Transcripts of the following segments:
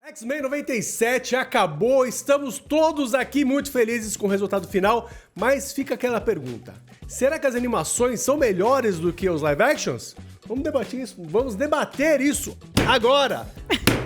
X-Men 97 acabou, estamos todos aqui muito felizes com o resultado final, mas fica aquela pergunta: será que as animações são melhores do que os live actions? Vamos debater isso agora!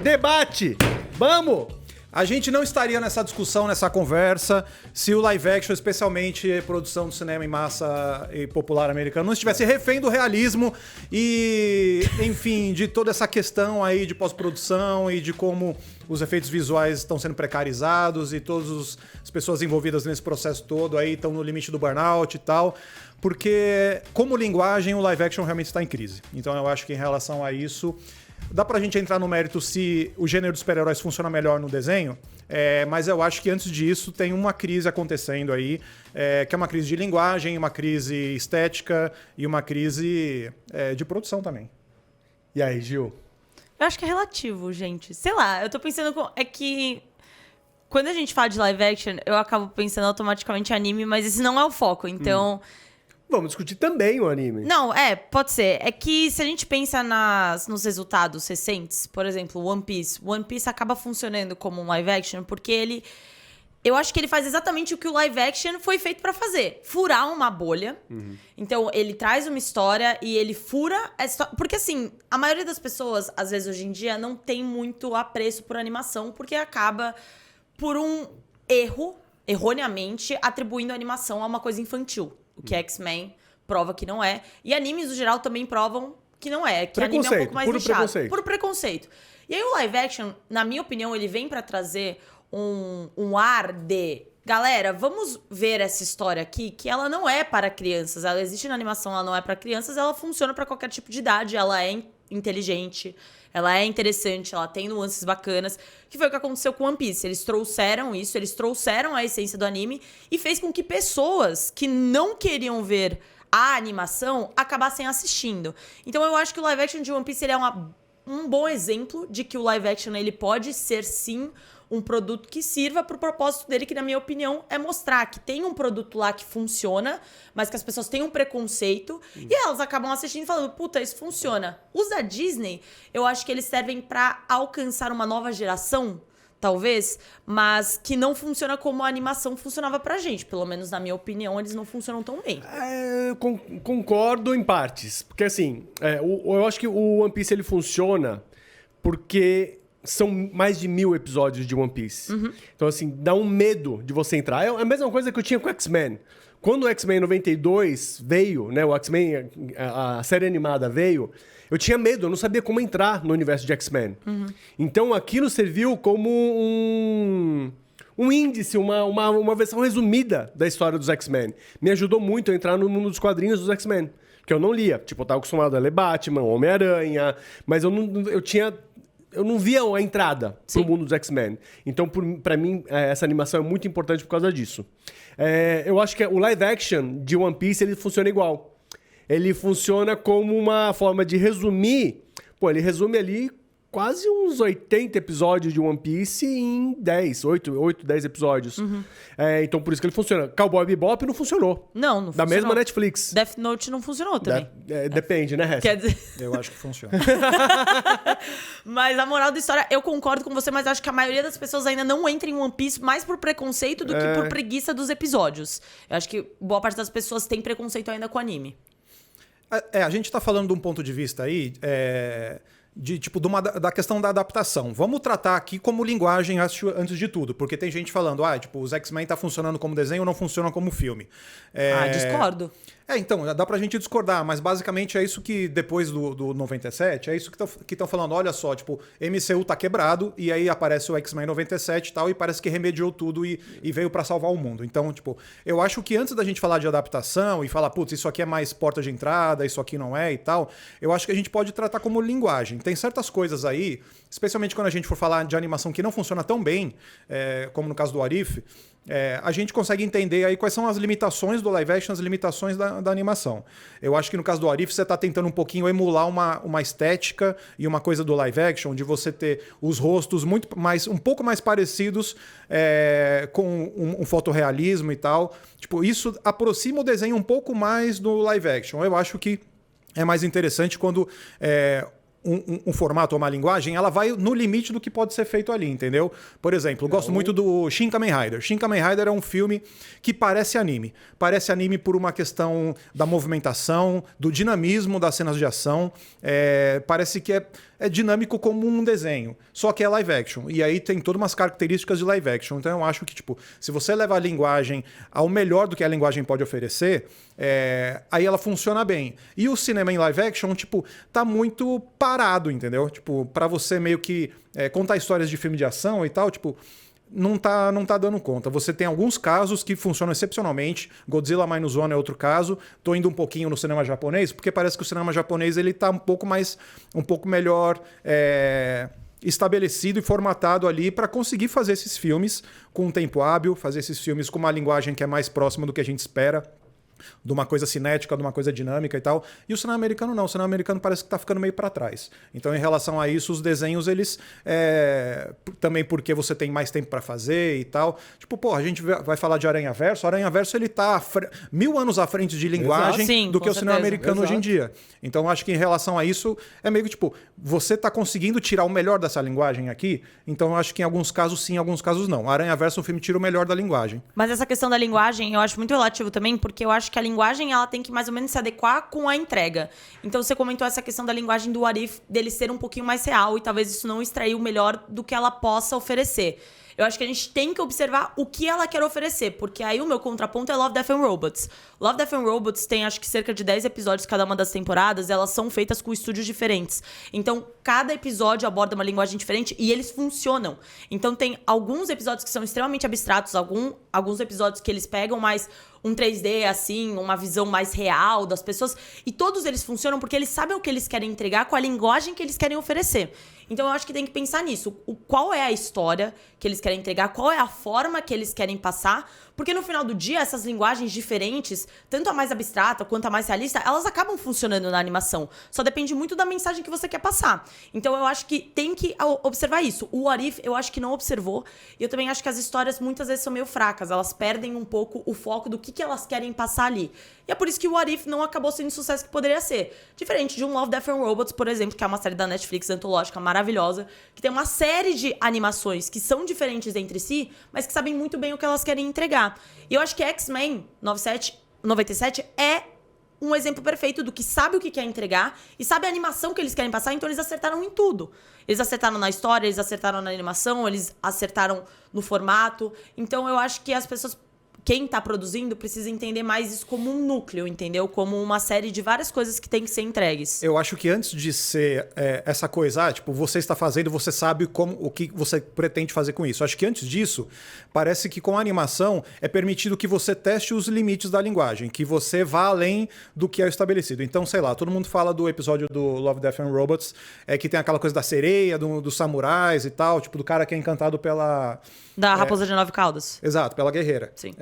Debate! Vamos! A gente não estaria nessa discussão, nessa conversa, se o live action, especialmente a produção do cinema em massa e popular americano, não estivesse refém do realismo e, enfim, de toda essa questão aí de pós-produção e de como os efeitos visuais estão sendo precarizados e todas as pessoas envolvidas nesse processo todo aí estão no limite do burnout e tal. Porque, como linguagem, o live action realmente está em crise. Então eu acho que em relação a isso, dá pra gente entrar no mérito se o gênero dos super-heróis funciona melhor no desenho, mas eu acho que antes disso tem uma crise acontecendo aí, que é uma crise de linguagem, uma crise estética e uma crise de produção também. E aí, Gil? Eu acho que é relativo, gente. Sei lá, eu tô pensando... É que quando a gente fala de live action, eu acabo pensando automaticamente em anime, mas esse não é o foco, então... Vamos discutir também o anime. Não, pode ser. É que se a gente pensa nos resultados recentes, por exemplo, One Piece acaba funcionando como um live action porque eu acho que ele faz exatamente o que o live action foi feito pra fazer. Furar uma bolha. Uhum. Então, ele traz uma história e ele fura a história. Porque, assim, a maioria das pessoas, às vezes, hoje em dia, não tem muito apreço por animação porque acaba por um erro, erroneamente, atribuindo a animação a uma coisa infantil. O que X-Men prova que não é. E animes, no geral, também provam que não é. Que anime é um pouco mais nichado. Puro preconceito. E aí o live action, na minha opinião, ele vem pra trazer um ar de... Galera, vamos ver essa história aqui, que ela não é para crianças. Ela existe na animação, ela não é para crianças. Ela funciona pra qualquer tipo de idade. Ela é inteligente, ela é interessante, ela tem nuances bacanas, que foi o que aconteceu com One Piece. Eles trouxeram isso, eles trouxeram a essência do anime e fez com que pessoas que não queriam ver a animação acabassem assistindo. Então eu acho que o live action de One Piece ele é um bom exemplo de que o live action ele pode ser sim um produto que sirva pro propósito dele, que na minha opinião é mostrar que tem um produto lá que funciona, mas que as pessoas têm um preconceito e elas acabam assistindo e falando, puta, isso funciona. Os da Disney, eu acho que eles servem pra alcançar uma nova geração, talvez, mas que não funciona como a animação funcionava pra gente. Pelo menos na minha opinião, eles não funcionam tão bem. Concordo em partes, porque assim, eu acho que o One Piece ele funciona porque... São mais de 1000 episódios de One Piece. Uhum. Então, assim, dá um medo de você entrar. É a mesma coisa que eu tinha com o X-Men. Quando o X-Men 92 veio, né? O X-Men, a série animada veio, eu tinha medo, eu não sabia como entrar no universo de X-Men. Uhum. Então, aquilo serviu como um índice, uma versão resumida da história dos X-Men. Me ajudou muito a entrar no mundo dos quadrinhos dos X-Men. Que eu não lia. Tipo, eu tava acostumado a ler Batman, Homem-Aranha, mas eu não via a entrada pro mundo dos X-Men. Então, pra mim, essa animação é muito importante por causa disso. Eu acho que o live action de One Piece, ele funciona igual. Ele funciona como uma forma de resumir... ele resume ali quase uns 80 episódios de One Piece em 8, 10 episódios. Uhum. Então, por isso que ele funciona. Cowboy Bebop não funcionou. Não funcionou. Da mesma Netflix. Death Note não funcionou também. Depende, né, Hess? Quer dizer... Eu acho que funciona. Mas a moral da história, eu concordo com você, mas acho que a maioria das pessoas ainda não entra em One Piece mais por preconceito do que por preguiça dos episódios. Eu acho que boa parte das pessoas tem preconceito ainda com anime. A gente tá falando de um ponto de vista aí... da questão da adaptação. Vamos tratar aqui como linguagem antes de tudo, porque tem gente falando, os X-Men tá funcionando como desenho ou não funcionam como filme. Discordo. Então, dá pra gente discordar, mas basicamente é isso que depois do 97, é isso que estão falando, olha só, MCU tá quebrado, e aí aparece o X-Men 97 e tal, e parece que remediou tudo e veio pra salvar o mundo. Então, eu acho que antes da gente falar de adaptação e falar, putz, isso aqui é mais porta de entrada, isso aqui não é e tal, eu acho que a gente pode tratar como linguagem. Tem certas coisas aí, especialmente quando a gente for falar de animação que não funciona tão bem, como no caso do What If, a gente consegue entender aí quais são as limitações do live action, as limitações da animação. Eu acho que no caso do What If, você está tentando um pouquinho emular uma estética e uma coisa do live action, de você ter os rostos um pouco mais parecidos com um fotorrealismo e tal. Isso aproxima o desenho um pouco mais do live action. Eu acho que é mais interessante quando um formato ou uma linguagem, ela vai no limite do que pode ser feito ali, entendeu? Por exemplo, eu gosto muito do Shin Kamen Rider. Shin Kamen Rider é um filme que parece anime. Parece anime por uma questão da movimentação, do dinamismo das cenas de ação. Parece que é dinâmico como um desenho, só que é live action. E aí tem todas umas características de live action. Então eu acho que, tipo, se você leva a linguagem ao melhor do que a linguagem pode oferecer, aí ela funciona bem. E o cinema em live action, tipo, tá muito parado, entendeu? Tipo, pra você meio que contar histórias de filme de ação e tal, tipo, não tá dando conta. Você tem alguns casos que funcionam excepcionalmente. Godzilla Minus One é outro caso. Tô indo um pouquinho no cinema japonês, porque parece que o cinema japonês ele tá um pouco melhor estabelecido e formatado ali para conseguir fazer esses filmes com um tempo hábil, fazer esses filmes com uma linguagem que é mais próxima do que a gente espera, de uma coisa cinética, de uma coisa dinâmica e tal. E o cinema americano não. O cinema americano parece que tá ficando meio para trás. Então, em relação a isso, os desenhos, eles... também porque você tem mais tempo para fazer e tal. Tipo, pô, a gente vai falar de Aranhaverso. O Aranhaverso, ele tá 1000 anos à frente de linguagem Sim, do que o cinema certeza. americano hoje em dia. Então, acho que em relação a isso, é meio que, tipo, você tá conseguindo tirar o melhor dessa linguagem aqui. Então, eu acho que em alguns casos sim, em alguns casos não. Aranhaverso, o filme tira o melhor da linguagem. Mas essa questão da linguagem eu acho muito relativo também, porque eu acho que a linguagem ela tem que mais ou menos se adequar com a entrega. Então você comentou essa questão da linguagem do What If, dele ser um pouquinho mais real e talvez isso não extrair o melhor do que ela possa oferecer. Eu acho que a gente tem que observar o que ela quer oferecer, porque aí o meu contraponto é Love, Death and Robots. Love, Death and Robots tem acho que cerca de 10 episódios cada uma das temporadas, elas são feitas com estúdios diferentes. Então, cada episódio aborda uma linguagem diferente e eles funcionam. Então, tem alguns episódios que são extremamente abstratos, alguns episódios que eles pegam mais um 3D, assim, uma visão mais real das pessoas, e todos eles funcionam porque eles sabem o que eles querem entregar com a linguagem que eles querem oferecer. Então, eu acho que tem que pensar nisso. Qual é a história que eles querem entregar, qual é a forma que eles querem passar, porque no final do dia, essas linguagens diferentes, tanto a mais abstrata quanto a mais realista, elas acabam funcionando na animação. Só depende muito da mensagem que você quer passar. Então, eu acho que tem que observar isso. O What If, eu acho que não observou, e eu também acho que as histórias muitas vezes são meio fracas, elas perdem um pouco o foco do que elas querem passar ali. E é por isso que o What If não acabou sendo o sucesso que poderia ser. Diferente de um Love, Death and Robots, por exemplo, que é uma série da Netflix antológica maravilhosa, que tem uma série de animações que são diferentes entre si, mas que sabem muito bem o que elas querem entregar. E eu acho que X-Men 97 é um exemplo perfeito do que sabe o que quer entregar e sabe a animação que eles querem passar, então eles acertaram em tudo. Eles acertaram na história, eles acertaram na animação, eles acertaram no formato. Então eu acho que as pessoas... Quem tá produzindo precisa entender mais isso como um núcleo, entendeu? Como uma série de várias coisas que tem que ser entregues. Eu acho que antes de ser essa coisa, tipo, você está fazendo, você sabe o que você pretende fazer com isso. Acho que antes disso, parece que com a animação é permitido que você teste os limites da linguagem, que você vá além do que é estabelecido. Então, sei lá, todo mundo fala do episódio do Love, Death and Robots, que tem aquela coisa da sereia, dos samurais e tal, tipo, do cara que é encantado pela... Da Raposa de Nove Caudas. Exato, pela guerreira. Sim.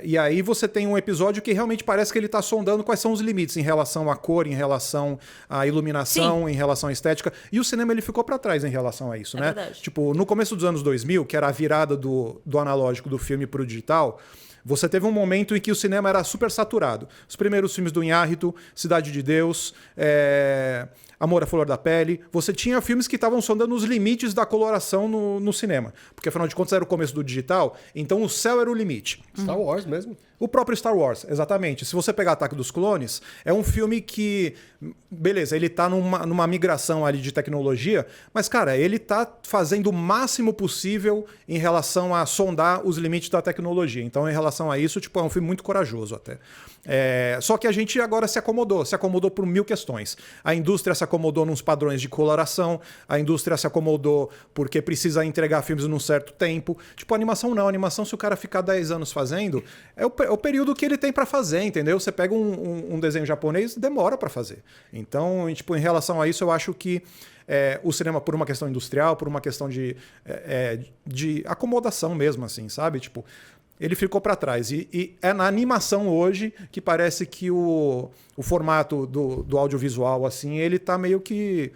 E aí você tem um episódio que realmente parece que ele está sondando quais são os limites em relação à cor, em relação à iluminação, Sim. em relação à estética. E o cinema ele ficou para trás em relação a isso, né? Verdade. Tipo, no começo dos anos 2000, que era a virada do analógico do filme para o digital, você teve um momento em que o cinema era super saturado. Os primeiros filmes do Inhárritu, Cidade de Deus, Amor à Flor da Pele. Você tinha filmes que estavam sondando os limites da coloração no cinema. Porque, afinal de contas, era o começo do digital, então o céu era o limite. Star Wars mesmo. O próprio Star Wars, exatamente. Se você pegar Ataque dos Clones, é um filme que... Beleza, ele tá numa migração ali de tecnologia, mas, cara, ele tá fazendo o máximo possível em relação a sondar os limites da tecnologia. Então, em relação a isso, tipo, é um filme muito corajoso até. Só que a gente agora se acomodou por 1000 questões. A indústria se acomodou nos padrões de coloração, a indústria se acomodou porque precisa entregar filmes num certo tempo. Tipo, animação não. Animação, se o cara ficar 10 anos fazendo, é o período que ele tem pra fazer, entendeu? Você pega um desenho japonês, demora pra fazer. Então, tipo, em relação a isso, eu acho que o cinema, por uma questão industrial, por uma questão de acomodação mesmo, assim, sabe? Tipo, ele ficou para trás. E é na animação hoje que parece que o formato do audiovisual, assim, ele tá meio que...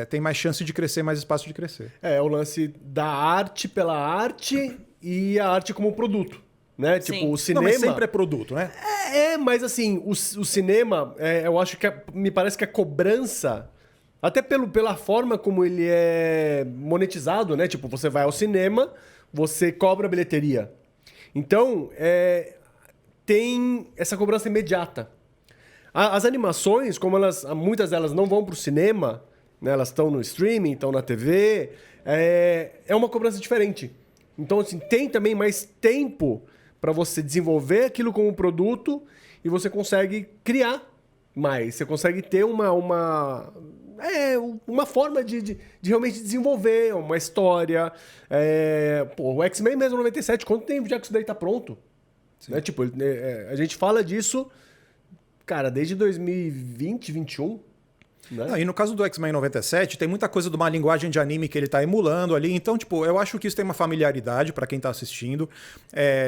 tem mais chance de crescer, mais espaço de crescer. O lance da arte pela arte e a arte como produto. Né? Sim. Tipo, o cinema... Não, mas sempre é produto, né? Mas assim, o cinema, eu acho que me parece que a cobrança Até pela forma como ele é monetizado, né? Tipo, você vai ao cinema, você cobra bilheteria. Então, tem essa cobrança imediata. As animações, como muitas delas não vão para o cinema, né? Elas estão no streaming, estão na TV, é uma cobrança diferente. Então, assim, tem também mais tempo para você desenvolver aquilo como produto e você consegue criar mais. Você consegue ter uma forma de realmente desenvolver uma história. O X-Men mesmo, 97, quanto tempo já que isso daí tá pronto? Né? Tipo, a gente fala disso, cara, desde 2020, 2021. Né? E no caso do X-Men 97, tem muita coisa de uma linguagem de anime que ele tá emulando ali. Então, tipo, eu acho que isso tem uma familiaridade pra quem tá assistindo.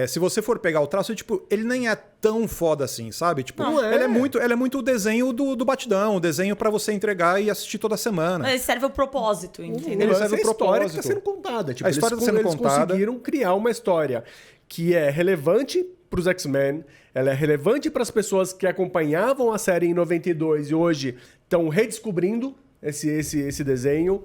Se você for pegar o traço, tipo, ele nem é tão foda assim, sabe? Tipo, ele é muito o desenho do batidão, o desenho pra você entregar e assistir toda semana. Ele serve o propósito, entendeu? Ele serve o história que propósito. tá sendo contada. Tipo, A história tá sendo contada. Eles conseguiram criar uma história que é relevante pros X-Men, ela é relevante para as pessoas que acompanhavam a série em 92 e hoje estão redescobrindo esse desenho,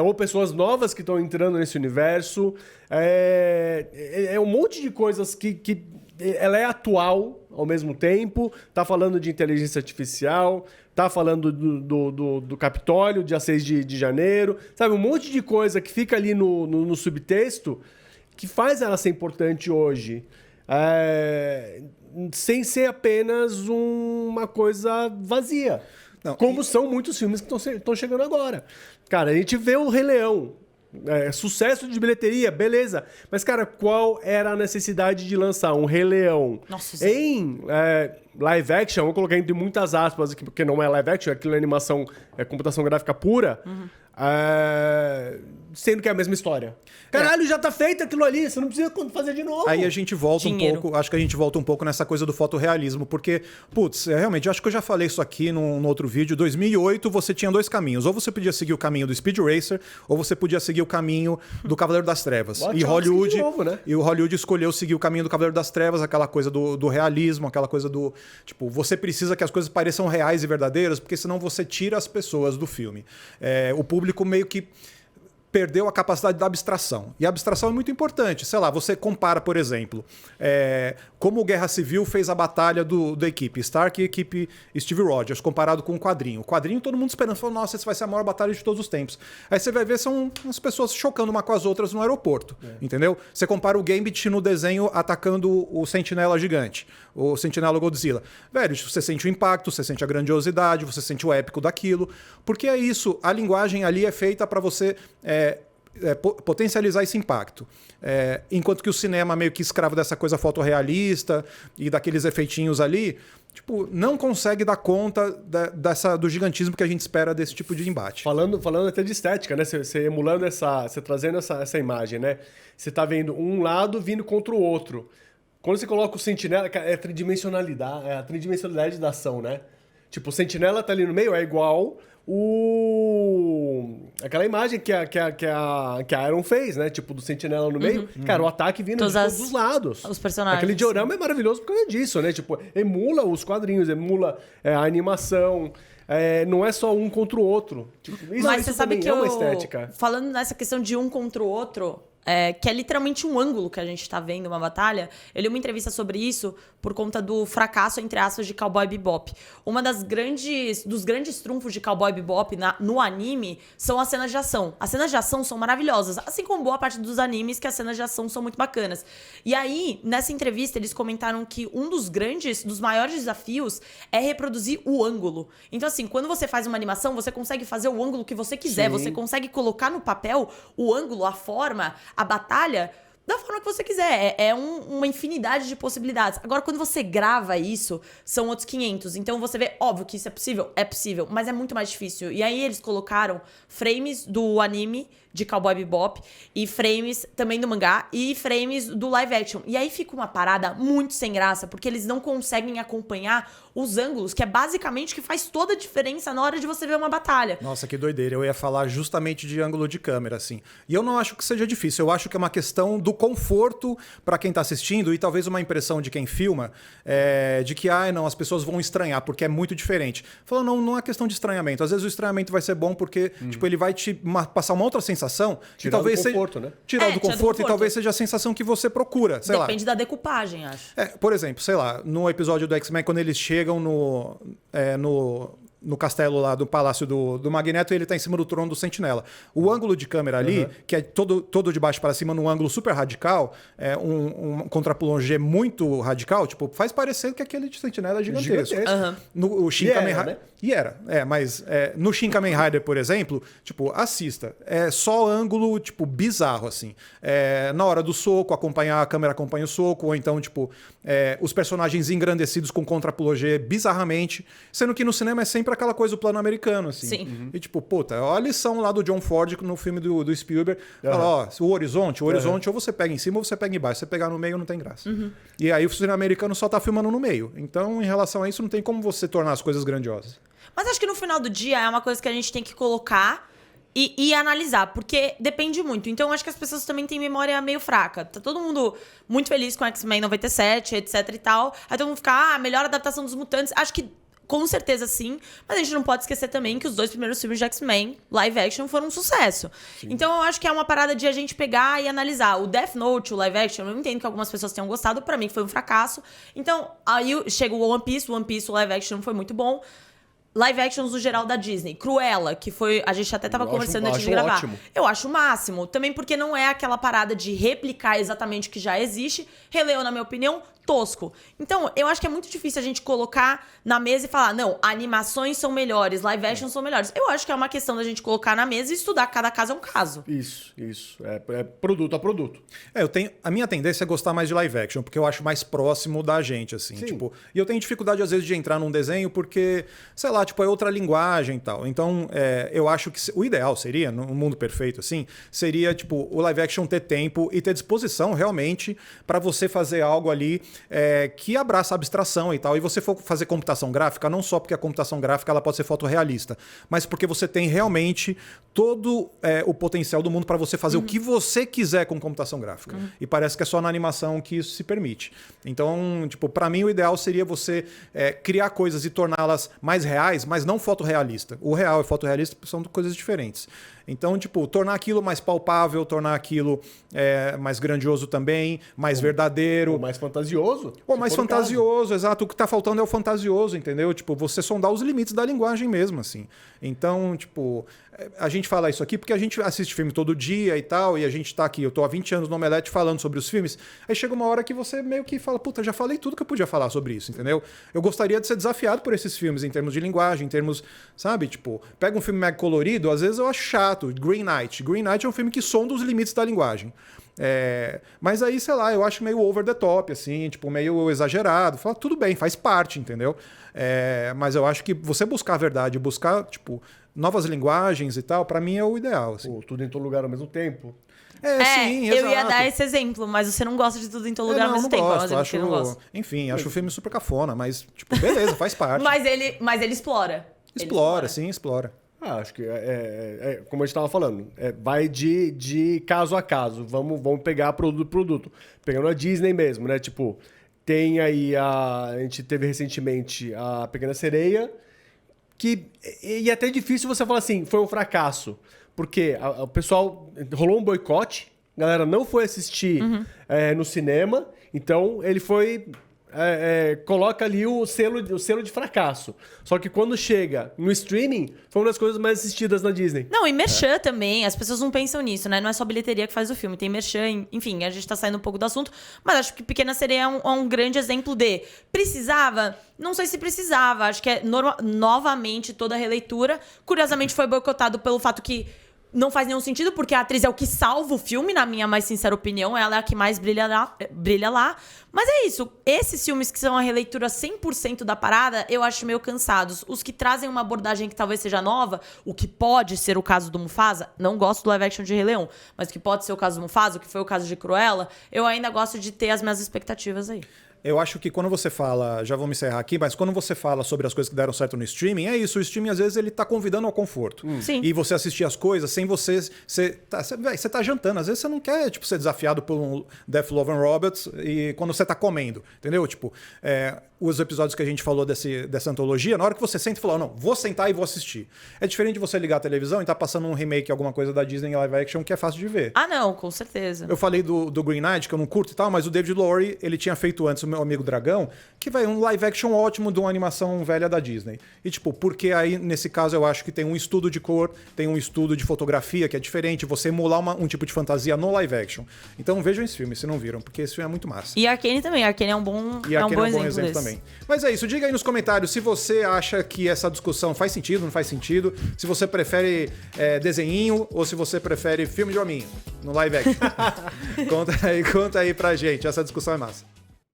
ou pessoas novas que estão entrando nesse universo. É um monte de coisas que ela é atual ao mesmo tempo, tá falando de inteligência artificial, tá falando do Capitólio, dia 6 de janeiro, sabe? Um monte de coisa que fica ali no subtexto que faz ela ser importante hoje. Sem ser apenas uma coisa vazia. Como são muitos filmes que estão chegando agora. Cara, a gente vê o Rei Leão. Sucesso de bilheteria, beleza. Mas, cara, qual era a necessidade de lançar um Rei Leão em live action? Vou colocar entre muitas aspas aqui, porque não é live action, aquilo é animação, é computação gráfica pura. Sendo que é a mesma história. Caralho, já tá feito aquilo ali, você não precisa fazer de novo. Aí a gente volta um pouco, acho que a gente volta um pouco nessa coisa do fotorrealismo, porque, putz, realmente, acho que eu já falei isso aqui no outro vídeo, 2008 você tinha dois caminhos, ou você podia seguir o caminho do Speed Racer, ou você podia seguir o caminho do Cavaleiro das Trevas. E Hollywood, né? o Hollywood escolheu seguir o caminho do Cavaleiro das Trevas, aquela coisa do realismo, aquela coisa do, tipo, você precisa que as coisas pareçam reais e verdadeiras, porque senão você tira as pessoas do filme. O público meio que perdeu a capacidade da abstração. E a abstração é muito importante. Sei lá, você compara, por exemplo, como o Guerra Civil fez a batalha da equipe Stark e a equipe Steve Rogers, comparado com o quadrinho. O quadrinho, todo mundo esperando, falou, nossa, essa vai ser a maior batalha de todos os tempos. Aí você vai ver, são as pessoas chocando uma com as outras no aeroporto, entendeu? Você compara o Gambit no desenho atacando o Sentinela gigante, o Sentinela Godzilla. Velho, você sente o impacto, você sente a grandiosidade, você sente o épico daquilo, porque é isso, a linguagem ali é feita para você potencializar esse impacto. Enquanto que o cinema meio que escravo dessa coisa fotorrealista e daqueles efeitinhos ali, tipo, não consegue dar conta do gigantismo que a gente espera desse tipo de embate. Falando até de estética, né? Você emulando você trazendo essa imagem, né? Você tá vendo um lado vindo contra o outro. Quando você coloca o Sentinela, é a tridimensionalidade da ação, né? Tipo, o Sentinela tá ali no meio, é igual aquela imagem que a Iron fez, né? Tipo, do Sentinela no meio. Cara, o ataque vindo de todos os lados. Os personagens. Aquele diorama é maravilhoso por causa disso, né? Tipo, emula os quadrinhos, emula a animação. Não é só um contra o outro. Tipo, mas você sabe que é uma estética. Falando nessa questão de um contra o outro, que é literalmente um ângulo que a gente tá vendo uma batalha. Eu li uma entrevista sobre isso por conta do fracasso, entre aspas, de Cowboy Bebop. Dos grandes trunfos de Cowboy Bebop no anime são as cenas de ação. As cenas de ação são maravilhosas, assim como boa parte dos animes, que as cenas de ação são muito bacanas. E aí, nessa entrevista, eles comentaram que um dos maiores desafios é reproduzir o ângulo. Então, assim, quando você faz uma animação, você consegue fazer o ângulo que você quiser. Sim. Você consegue colocar no papel o ângulo, a forma, a batalha da forma que você quiser. Uma infinidade de possibilidades. Agora, quando você grava isso, são outros 500. Então, você vê, óbvio que isso é possível, mas é muito mais difícil. E aí, eles colocaram frames do anime de Cowboy Bebop, e frames também do mangá, e frames do live action. E aí fica uma parada muito sem graça, porque eles não conseguem acompanhar os ângulos, que é basicamente o que faz toda a diferença na hora de você ver uma batalha. Nossa, que doideira. Eu ia falar justamente de ângulo de câmera, assim. E eu não acho que seja difícil. Eu acho que é uma questão do conforto para quem tá assistindo e talvez uma impressão de quem filma de que, não, as pessoas vão estranhar, porque é muito diferente. Falando, não é questão de estranhamento. Às vezes o estranhamento vai ser bom porque, tipo, ele vai te passar uma outra sensação. Tirar do conforto, né? Tirar do conforto e talvez seja a sensação que você procura, sei lá. Depende da decupagem, acho. Por exemplo, sei lá, no episódio do X-Men, quando eles chegam no castelo lá do palácio do Magneto, ele tá em cima do trono do Sentinela. O ângulo de câmera ali, que é todo de baixo para cima, num ângulo super radical, um contraplongé muito radical, tipo, faz parecer que aquele de Sentinela é gigantesco. No Shin Kamen Rider... né? E era, mas no Shin Kamen Rider, por exemplo, tipo, assista. É só ângulo, tipo, bizarro, assim. Na hora do soco, a câmera acompanha o soco, ou então, tipo, os personagens engrandecidos com contraplongé bizarramente, sendo que no cinema é sempre aquela coisa do plano americano, assim. Sim. E tipo, puta, olha a lição lá do John Ford no filme do Spielberg. Fala, o horizonte, ou você pega em cima ou você pega embaixo. Se você pegar no meio, não tem graça. E aí o cinema americano só tá filmando no meio. Então, em relação a isso, não tem como você tornar as coisas grandiosas. Mas acho que no final do dia é uma coisa que a gente tem que colocar e analisar, porque depende muito. Então, acho que as pessoas também têm memória meio fraca. Tá todo mundo muito feliz com X-Men 97, etc e tal. Aí todo mundo fica, melhor adaptação dos mutantes. Acho que com certeza sim, mas a gente não pode esquecer também que os 2 primeiros filmes de X-Men, live action, foram um sucesso. Sim. Então eu acho que é uma parada de a gente pegar e analisar. O Death Note, o live action, eu entendo que algumas pessoas tenham gostado, pra mim foi um fracasso. Então, aí chega o One Piece, o live action foi muito bom. Live actions no geral da Disney. Cruella, que foi... A gente até tava conversando antes de gravar. Ótimo. Eu acho o máximo. Também porque não é aquela parada de replicar exatamente o que já existe. Rei Leão, na minha opinião, tosco. Então, eu acho que é muito difícil a gente colocar na mesa e falar, não, animações são melhores, live actions são melhores. Eu acho que é uma questão da gente colocar na mesa e estudar, cada caso é um caso. Isso. É produto a produto. A minha tendência é gostar mais de live action, porque eu acho mais próximo da gente, assim. Tipo, e eu tenho dificuldade, às vezes, de entrar num desenho porque, sei lá, tipo, é outra linguagem e tal. Então, eu acho que o ideal seria, num mundo perfeito, assim, seria, tipo, o live action ter tempo e ter disposição, realmente, para você fazer algo ali que abraça a abstração e tal. E você for fazer computação gráfica, não só porque a computação gráfica ela pode ser fotorrealista, mas porque você tem realmente todo o potencial do mundo para você fazer o que você quiser com computação gráfica. E parece que é só na animação que isso se permite. Então, tipo, para mim o ideal seria você criar coisas e torná-las mais reais, mas não fotorrealista. O real e o fotorrealista são coisas diferentes. Então, tipo, tornar aquilo mais palpável, tornar aquilo mais grandioso também, mais verdadeiro. Ou mais fantasioso. Ou mais fantasioso, exato. O que tá faltando é o fantasioso, entendeu? Tipo, você sondar os limites da linguagem mesmo, assim. Então, tipo, a gente fala isso aqui porque a gente assiste filme todo dia e tal, e a gente tá aqui, eu tô há 20 anos no Omelete falando sobre os filmes, aí chega uma hora que você meio que fala, puta, já falei tudo que eu podia falar sobre isso, entendeu? Eu gostaria de ser desafiado por esses filmes em termos de linguagem, em termos, sabe, tipo, pega um filme mega colorido, às vezes eu acho chato. Green Knight é um filme que sonda os limites da linguagem. Mas aí, sei lá, eu acho meio over the top, assim, tipo, meio exagerado. Fala, tudo bem, faz parte, entendeu? Mas eu acho que você buscar a verdade, buscar, tipo, novas linguagens e tal, pra mim é o ideal. Assim. Tudo em todo lugar ao mesmo tempo. Sim, eu ia exato. dar esse exemplo, mas você não gosta de tudo em todo lugar ao mesmo tempo. Gosto, não gosto. Enfim, acho o filme super cafona, mas, tipo, beleza, faz parte. mas ele explora. Explora. Acho que como a gente estava falando, vai de caso a caso. Vamos pegar produto por produto. Pegando a Disney mesmo, né? Tipo, tem aí a gente teve recentemente a Pequena Sereia, que e é até difícil você falar assim, foi um fracasso. Porque o pessoal rolou um boicote, a galera não foi assistir no cinema, então ele foi... coloca ali o selo de fracasso. Só que quando chega no streaming, foi uma das coisas mais assistidas na Disney. Não, e merchan também. As pessoas não pensam nisso, né? Não é só bilheteria que faz o filme. Tem merchan, enfim, a gente tá saindo um pouco do assunto. Mas acho que Pequena Sereia é um grande exemplo de... Precisava? Não sei se precisava. Acho que novamente toda a releitura. Curiosamente foi boicotado pelo fato que não faz nenhum sentido, porque a atriz é o que salva o filme, na minha mais sincera opinião. Ela é a que mais brilha lá. Mas é isso. Esses filmes que são a releitura 100% da parada, eu acho meio cansados. Os que trazem uma abordagem que talvez seja nova, o que pode ser o caso do Mufasa, não gosto do live action de Rei Leão, mas o que pode ser o caso do Mufasa, o que foi o caso de Cruella, eu ainda gosto de ter as minhas expectativas aí. Eu acho que quando você fala, já vou me encerrar aqui, mas quando você fala sobre as coisas que deram certo no streaming, é isso, o streaming às vezes ele tá convidando ao conforto. Sim. E você assistir as coisas sem você você tá jantando, às vezes você não quer, tipo, ser desafiado por um Death Love and Robots e quando você tá comendo, entendeu? Tipo, os episódios que a gente falou dessa antologia, na hora que você senta e fala, não, vou sentar e vou assistir. É diferente de você ligar a televisão e tá passando um remake, alguma coisa da Disney em live action que é fácil de ver. Ah, não, com certeza. Eu falei do Green Knight, que eu não curto e tal, mas o David Lowery, ele tinha feito antes o Meu Amigo Dragão, que vai um live action ótimo de uma animação velha da Disney. E tipo, porque aí, nesse caso, eu acho que tem um estudo de cor, tem um estudo de fotografia que é diferente, você emular um tipo de fantasia no live action. Então vejam esse filme, se não viram, porque esse filme é muito massa. E Arcane também, Arcane é um bom, exemplo também. Mas é isso, diga aí nos comentários se você acha que essa discussão faz sentido, não faz sentido, se você prefere desenhinho ou se você prefere filme de hominho no live action. Conta aí pra gente, essa discussão é massa.